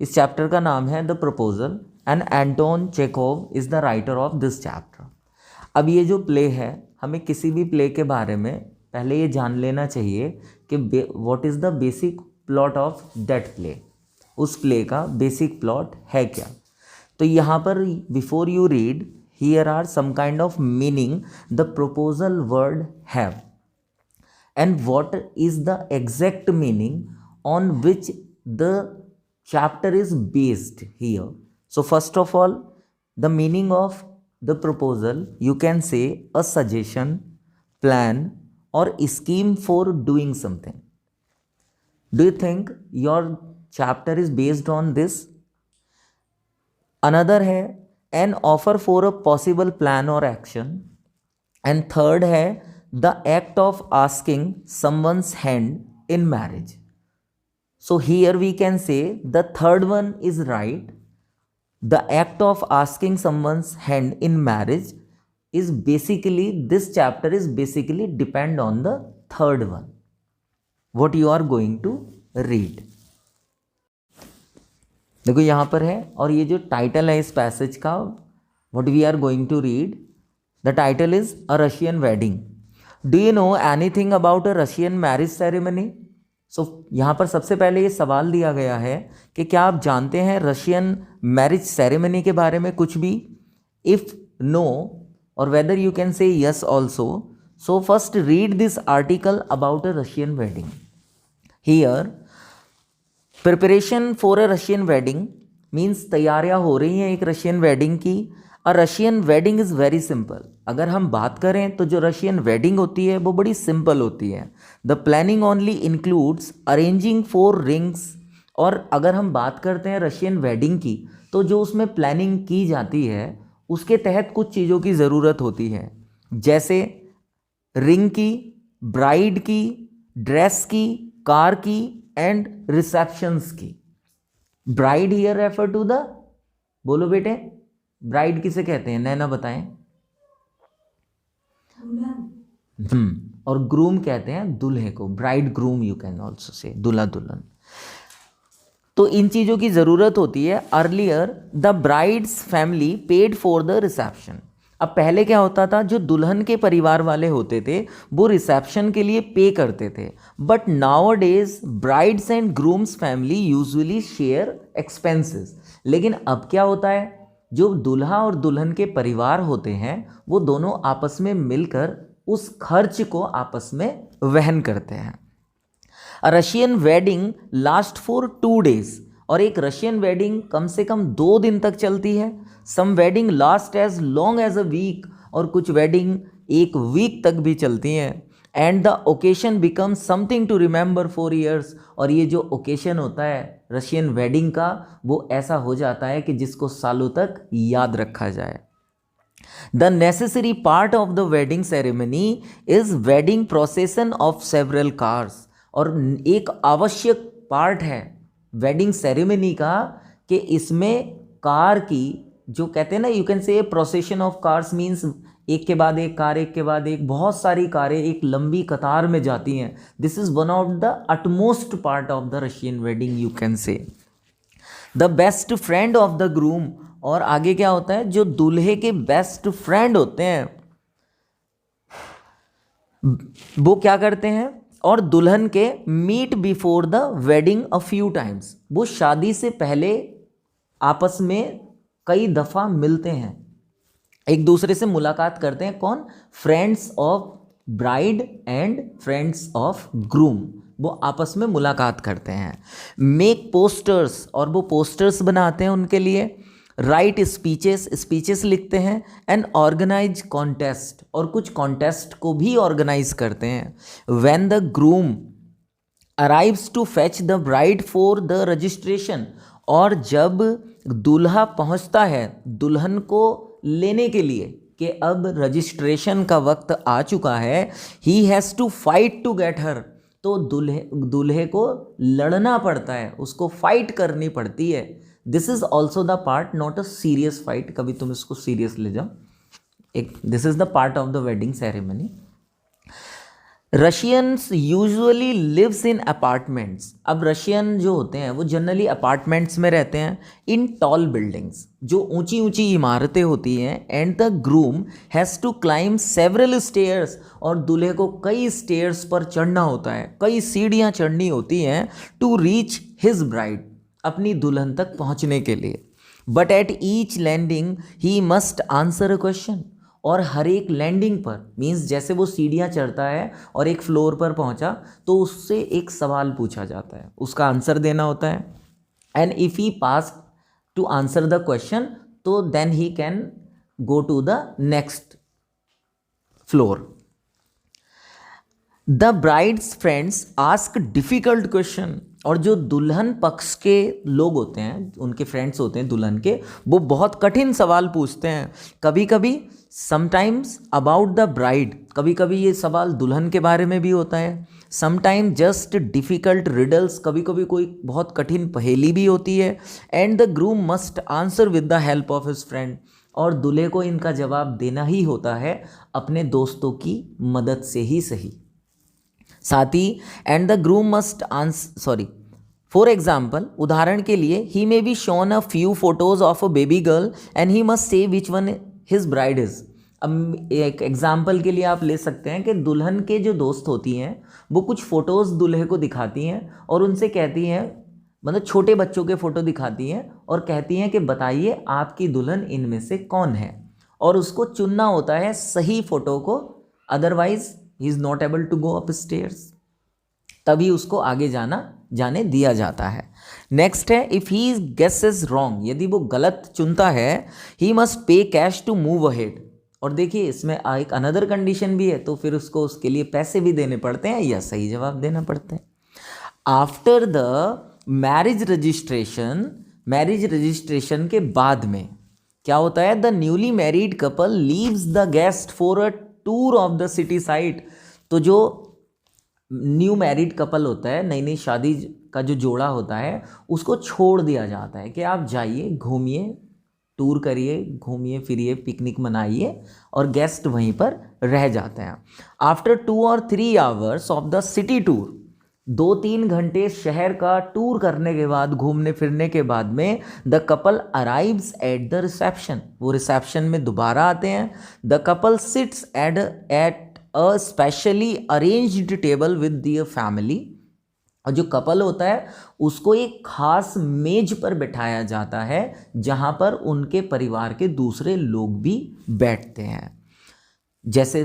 इस चैप्टर का नाम है the proposal and Anton Chekhov is the writer of this chapter. अब ये जो प्ले है, हमें किसी भी प्ले के बारे में पहले ये जान लेना चाहिए कि what is the basic plot of that play, उस प्ले का बेसिक प्लॉट है क्या। तो यहाँ पर before you read, here are some kind of meaning the proposal word have and what is the exact meaning on which the chapter is based here. So first of all, the meaning of the proposal, you can say a suggestion, plan or scheme for doing something. Do you think your chapter is based on this? Another है an offer for a possible plan or action, and third है the act of asking someone's hand in marriage. So here we can say the third one is right. The act of asking someone's hand in marriage is basically, this chapter is basically depend on the third one, what you are going to read. देखो यहाँ पर है, और ये जो title है इस passage का, what we are going to read, the title is A Russian Wedding. Do you know anything about a Russian marriage ceremony? So यहाँ पर सबसे पहले ये सवाल दिया गया है कि क्या आप जानते हैं रशियन मैरिज सेरेमनी के बारे में कुछ भी? If no, or whether you can say yes also. So first read this article about a Russian wedding. Here, preparation for a Russian wedding means तैयारियां हो रही हैं एक रशियन वेडिंग की। A Russian wedding is very simple. अगर हम बात करें तो जो रशियन वेडिंग होती है वो बड़ी सिंपल होती है। The planning only includes arranging for rings. और अगर हम बात करते हैं रशियन वेडिंग की, तो जो उसमें प्लानिंग की जाती है उसके तहत कुछ चीज़ों की ज़रूरत होती है, जैसे रिंग की, ब्राइड की, ड्रेस की, कार की एंड रिसेप्शंस की। Bride here refer to the, बोलो बेटे, ब्राइड किसे कहते हैं? नैना बताएं। और ग्रूम कहते हैं दूल्हे को, bride groom you can also say, दूल्हा दुल्हन। तो इन चीज़ों की ज़रूरत होती है। Earlier the brides family paid for the reception. अब पहले क्या होता था, जो दुल्हन के परिवार वाले होते थे वो रिसेप्शन के लिए पे करते थे। But now days brides and grooms family usually share expenses. लेकिन अब क्या होता है, जो दूल्हा और दुल्हन के परिवार होते हैं वो दोनों आपस में मिलकर उस खर्च को आपस में वहन करते हैं। Russian wedding last for 2 days। और एक रशियन वेडिंग कम से कम 2 दिन तक चलती है। Some wedding last as long as a week, और कुछ वेडिंग 1 week तक भी चलती हैं। And the occasion become something to remember for years. और ये जो ओकेशन होता है रशियन वेडिंग का, वो ऐसा हो जाता है कि जिसको सालों तक याद रखा जाए। The necessary part of the wedding ceremony is wedding प्रोसेसन of several cars. और एक आवश्यक पार्ट है वेडिंग सेरेमनी का कि इसमें कार की, जो कहते हैं ना, you can say procession of cars means एक के बाद एक कार, एक के बाद एक, बहुत सारी कारें एक लंबी कतार में जाती हैं। This is one of the utmost part of the Russian wedding you can say. The best friend of the groom. और आगे क्या होता है, जो दूल्हे के बेस्ट फ्रेंड होते हैं वो क्या करते हैं, और दुल्हन के meet before the wedding a few times. वो शादी से पहले आपस में कई दफ़ा मिलते हैं, एक दूसरे से मुलाकात करते हैं। कौन? Friends of bride and friends of groom, वो आपस में मुलाकात करते हैं। मेक पोस्टर्स, और वो पोस्टर्स बनाते हैं उनके लिए। राइट स्पीचेस, स्पीचेस लिखते हैं। एंड ऑर्गेनाइज कॉन्टेस्ट, और कुछ कॉन्टेस्ट को भी ऑर्गेनाइज करते हैं। When the groom arrives to fetch the bride for the registration. और जब दूल्हा पहुंचता है दुल्हन को लेने के लिए कि अब रजिस्ट्रेशन का वक्त आ चुका है, he has to fight to get her. तो दूल्हे को लड़ना पड़ता है, उसको फाइट करनी पड़ती है। This is also the part, not a serious fight, कभी तुम इसको सीरियस ले जाओ, एक this is the part of the wedding ceremony. Russians usually lives in apartments. अब रशियन जो होते हैं वो जनरली अपार्टमेंट्स में रहते हैं, इन टॉल बिल्डिंग्स, जो ऊंची ऊंची इमारतें होती हैं। And the groom has to climb several stairs, और दूल्हे को कई स्टेयर्स पर चढ़ना होता है, कई सीढ़ियाँ चढ़नी होती हैं, टू रीच हिज ब्राइड, अपनी दुल्हन तक पहुँचने के लिए। But at each landing he must answer a question, और हर एक लैंडिंग पर मींस जैसे वो सीढ़ियाँ चढ़ता है और एक फ्लोर पर पहुंचा तो उससे एक सवाल पूछा जाता है, उसका आंसर देना होता है। And if he pass to answer the question तो then he can go to the next floor. The bride's friends ask difficult question, और जो दुल्हन पक्ष के लोग होते हैं, उनके फ्रेंड्स होते हैं दुल्हन के, वो बहुत कठिन सवाल पूछते हैं। कभी कभी समटाइम्स अबाउट द ब्राइड, कभी कभी ये सवाल दुल्हन के बारे में भी होता है। समटाइम जस्ट डिफ़िकल्ट रिडल्स, कभी कभी कोई बहुत कठिन पहेली भी होती है। And the groom must answer with the help of his friend, और दूल्हे को इनका जवाब देना ही होता है अपने दोस्तों की मदद से ही सही। साथ ही and the groom must for example, उदाहरण के लिए, he may be shown a few photos of a baby girl and he must say which one his bride is. अब एक एग्जाम्पल के लिए आप ले सकते हैं कि दुल्हन के जो दोस्त होती हैं वो कुछ फ़ोटोज़ दूल्हे को दिखाती हैं और उनसे कहती हैं, मतलब छोटे बच्चों के फ़ोटो दिखाती हैं और कहती हैं कि बताइए आपकी दुल्हन इनमें से कौन है, और उसको चुनना होता है सही फ़ोटो को, otherwise he is not able to go up stairs, तभी उसको आगे जाने दिया जाता है। नेक्स्ट है, इफ़ ही गेसेस रॉन्ग, यदि वो गलत चुनता है, he must pay cash to move ahead, और देखिए इसमें एक अनदर कंडीशन भी है, तो फिर उसको उसके लिए पैसे भी देने पड़ते हैं या सही जवाब देना पड़ता है। आफ्टर द मैरिज रजिस्ट्रेशन के बाद में क्या होता है, the newly married couple leaves the guest for a tour of the city site. तो जो न्यू मैरिड कपल होता है, नई नई शादी का जो जोड़ा होता है, उसको छोड़ दिया जाता है कि आप जाइए, घूमिए, टूर करिए, घूमिए फिरिए, पिकनिक मनाइए, और गेस्ट वहीं पर रह जाते हैं। After 2 or 3 hours of the city tour, 2-3 घंटे शहर का टूर करने के बाद, घूमने फिरने के बाद में, the couple arrives at the reception, वो रिसेप्शन में दोबारा आते हैं। The couple sits at a specially arranged table with their family, और जो कपल होता है उसको एक खास मेज पर बिठाया जाता है जहां पर उनके परिवार के दूसरे लोग भी बैठते हैं, जैसे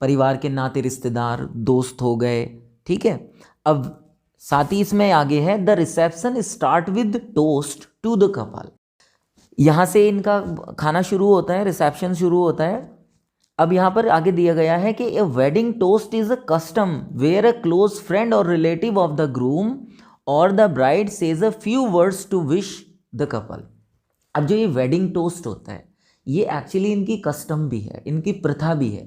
परिवार के नाते रिश्तेदार, दोस्त हो गए, ठीक है। अब साथ ही इसमें आगे है, the reception start with toast to the couple, यहाँ से इनका खाना शुरू होता है, रिसेप्शन शुरू होता है। अब यहाँ पर आगे दिया गया है कि a wedding toast is a custom where a close friend और रिलेटिव ऑफ द ग्रूम और the bride says a few words to wish the couple. अब जो ये वेडिंग टोस्ट होता है, ये एक्चुअली इनकी कस्टम भी है, इनकी प्रथा भी है।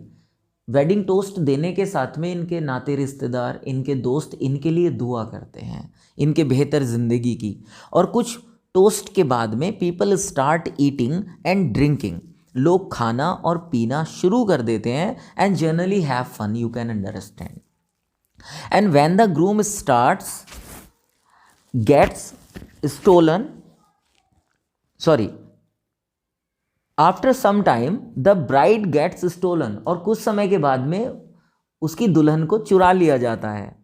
वेडिंग टोस्ट देने के साथ में इनके नाते रिश्तेदार, इनके दोस्त इनके लिए दुआ करते हैं, इनके बेहतर ज़िंदगी की। और कुछ टोस्ट के बाद में people start eating and drinking, लोग खाना और पीना शुरू कर देते हैं। And generally have fun, you can understand. And when the groom gets stolen after some time the bride gets stolen, और कुछ समय के बाद में उसकी दुल्हन को चुरा लिया जाता है।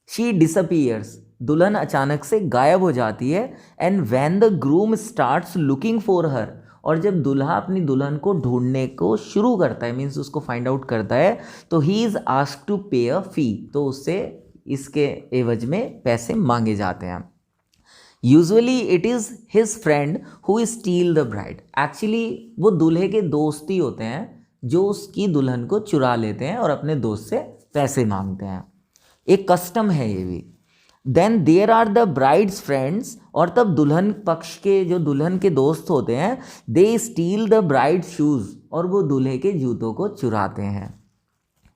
शी डिसअपीयर्स, दुल्हन अचानक से गायब हो जाती है। And when the groom starts looking for her, और जब दूल्हा अपनी दुल्हन को ढूंढने को शुरू करता है, मीन्स उसको फाइंड आउट करता है, तो ही इज़ आस्क्ड टू पे अ फी, तो उससे इसके एवज में पैसे मांगे जाते हैं। Usually it is his friend who steel the bride, actually वो दूल्हे के दोस्त ही होते हैं जो उसकी दुल्हन को चुरा लेते हैं और अपने दोस्त से पैसे मांगते हैं, एक कस्टम है ये भी। Then there are the bride's friends, और तब दुल्हन पक्ष के जो दुल्हन के दोस्त होते हैं, they still the bride shoes, और वो दूल्हे के जूतों को चुराते हैं।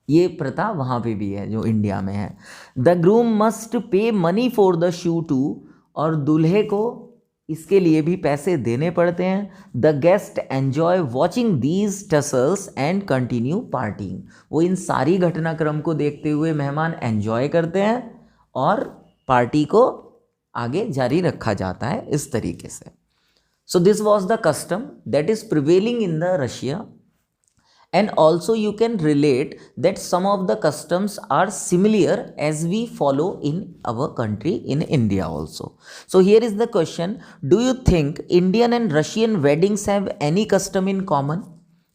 ये प्रथा वहाँ पे भी है जो इंडिया में है। The groom must pay money for the shoe too, और दूल्हे को इसके लिए भी पैसे देने पड़ते हैं। The guest enjoy watching these tussles and continue partying. वो इन सारी घटनाक्रम को देखते हुए मेहमान एंजॉय करते हैं और पार्टी को आगे जारी रखा जाता है इस तरीके से। So this was the custom that is prevailing in the Russia, and also you can relate that some of the customs are similar as we follow in our country in India also. So here is the question, do you think Indian and Russian weddings have any custom in common?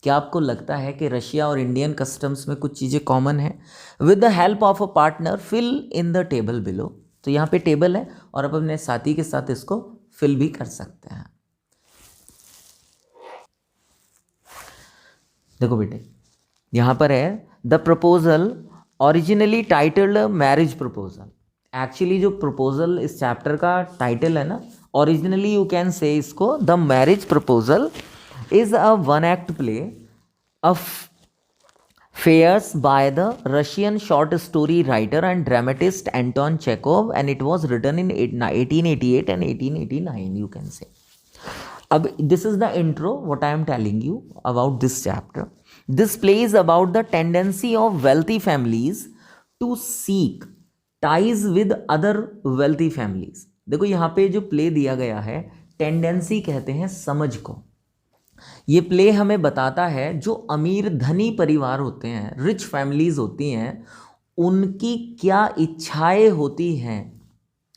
क्या आपको लगता है कि Russia और Indian customs में कुछ चीज़ें common है? With the help of a partner fill in the table below. तो यहाँ पे टेबल है और आप अपने साथी के साथ इसको फिल भी कर सकते हैं। देखो बेटे, यहाँ पर है the proposal originally titled marriage proposal. Actually जो प्रपोजल इस चैप्टर का टाइटल है ना, ओरिजिनली यू कैन से इसको the marriage proposal is a one act play of farce by the Russian short story writer and dramatist Anton Chekhov and it was written in 1888 and 1889 you can say. अब this is the intro what I am telling you about this chapter. This play is about the tendency of wealthy families to seek ties with other wealthy families. देखो यहाँ पे जो play दिया गया है, tendency कहते हैं समझ को। ये प्ले हमें बताता है जो अमीर धनी परिवार होते हैं, रिच फैमिलीज होती हैं, उनकी क्या इच्छाएं होती हैं,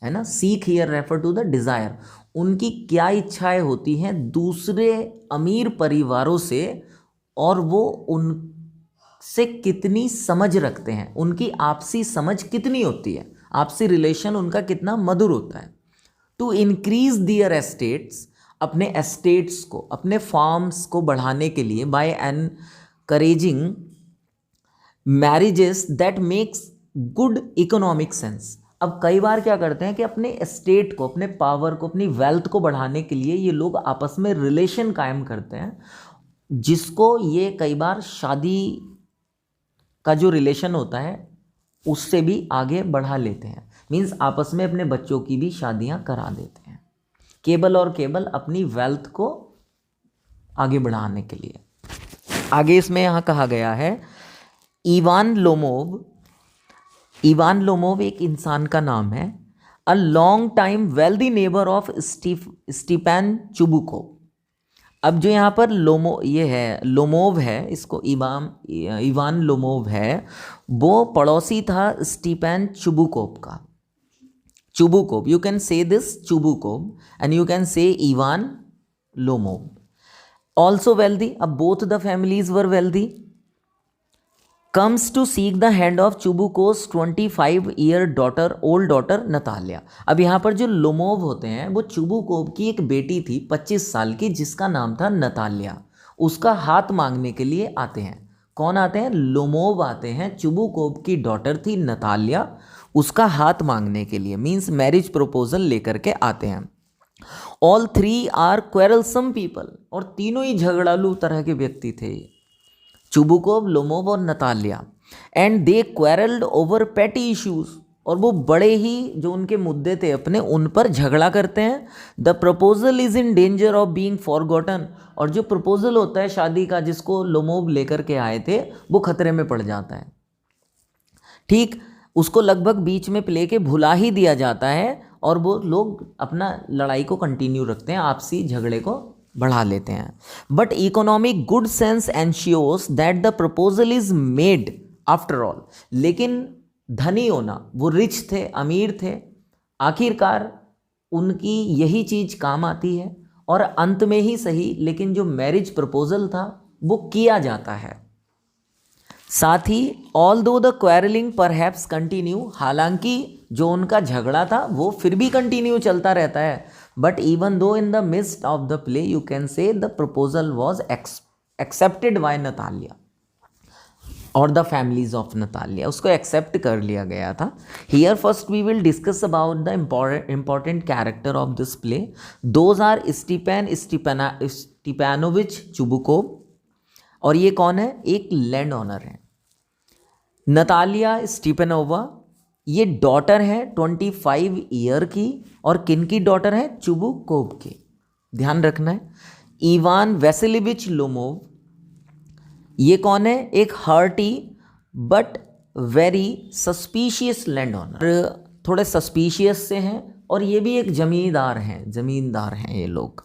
है ना। Seek here refer to the desire. उनकी क्या इच्छाएं होती हैं दूसरे अमीर परिवारों से और वो उनसे कितनी समझ रखते हैं, उनकी आपसी समझ कितनी होती है, आपसी रिलेशन उनका कितना मधुर होता है। टू इंक्रीज दियर एस्टेट्स, अपने एस्टेट्स को, अपने फार्म्स को बढ़ाने के लिए, by encouraging marriages that makes good economic sense. अब कई बार क्या करते हैं कि अपने एस्टेट को, अपने पावर को, अपनी वेल्थ को बढ़ाने के लिए ये लोग आपस में रिलेशन कायम करते हैं, जिसको ये कई बार शादी का जो रिलेशन होता है उससे भी आगे बढ़ा लेते हैं। मीन्स आपस में अपने बच्चों की भी शादियां करा देते हैं, केवल और केवल अपनी वेल्थ को आगे बढ़ाने के लिए। आगे इसमें यहाँ कहा गया है इवान लोमोव एक इंसान का नाम है। A long time wealthy neighbour of Stepan Chubukov. अब जो यहाँ पर लोमोव है, इसको इवान लोमोव है, वो पड़ोसी था स्टीपैन चुबुकोव का। Chubukov, you can say this Chubukov and you can say Ivan Lomov. Also wealthy, अब both the families were wealthy. comes to seek the hand of Chubukov's 25-year old daughter Natalia. अब यहाँ पर जो Lomov होते हैं वो Chubukov की एक बेटी थी 25 साल की जिसका नाम था नतालिया, उसका हाथ मांगने के लिए आते हैं। कौन आते हैं? लोमोव आते हैं। चुबुकोव की डॉटर थी नतालिया, उसका हाथ मांगने के लिए, मीन्स मैरिज प्रपोजल लेकर के आते हैं। ऑल थ्री आर क्वेरलसम पीपल, और तीनों ही झगड़ालू तरह के व्यक्ति थे, चुबुकोव, लोमोव और नतालिया। एंड दे क्वेरल्ड ओवर पेटी इश्यूज, और वो बड़े ही जो उनके मुद्दे थे अपने, उन पर झगड़ा करते हैं। The proposal is in danger of being forgotten, और जो प्रपोजल होता है शादी का जिसको लोमोव लेकर के आए थे वो खतरे में पड़ जाता है। ठीक, उसको लगभग बीच में प्ले के भुला ही दिया जाता है और वो लोग अपना लड़ाई को कंटिन्यू रखते हैं, आपसी झगड़े को बढ़ा लेते हैं। But economic good sense ensures that the proposal is made after all. लेकिन धनी होना, वो रिच थे, अमीर थे, आखिरकार उनकी यही चीज काम आती है और अंत में ही सही, लेकिन जो मैरिज प्रपोजल था वो किया जाता है। साथ ही ऑल दो द क्वेरलिंग परहैप्स कंटिन्यू, हालांकि जो उनका झगड़ा था वो फिर भी कंटिन्यू चलता रहता है। But even though in the midst of the play you can say the proposal was accepted by Natalia और द फैमिलीज ऑफ नतालिया, उसको एक्सेप्ट कर लिया गया था। Here first we will discuss about the important character of this play. Those are Stepanovich Chubukov, और ये कौन है? एक लैंड ऑनर है। नतालिया स्टीपनोवा, ये डॉटर है 25 ईयर की, और किन की डॉटर है? चुबुकोव की। ध्यान रखना है। इवान वैसिलिविच लोमोव, ये कौन है? एक hearty but very suspicious land owner, थोड़े सस्पिशियस से हैं, और ये भी एक जमींदार हैं, जमींदार हैं ये लोग।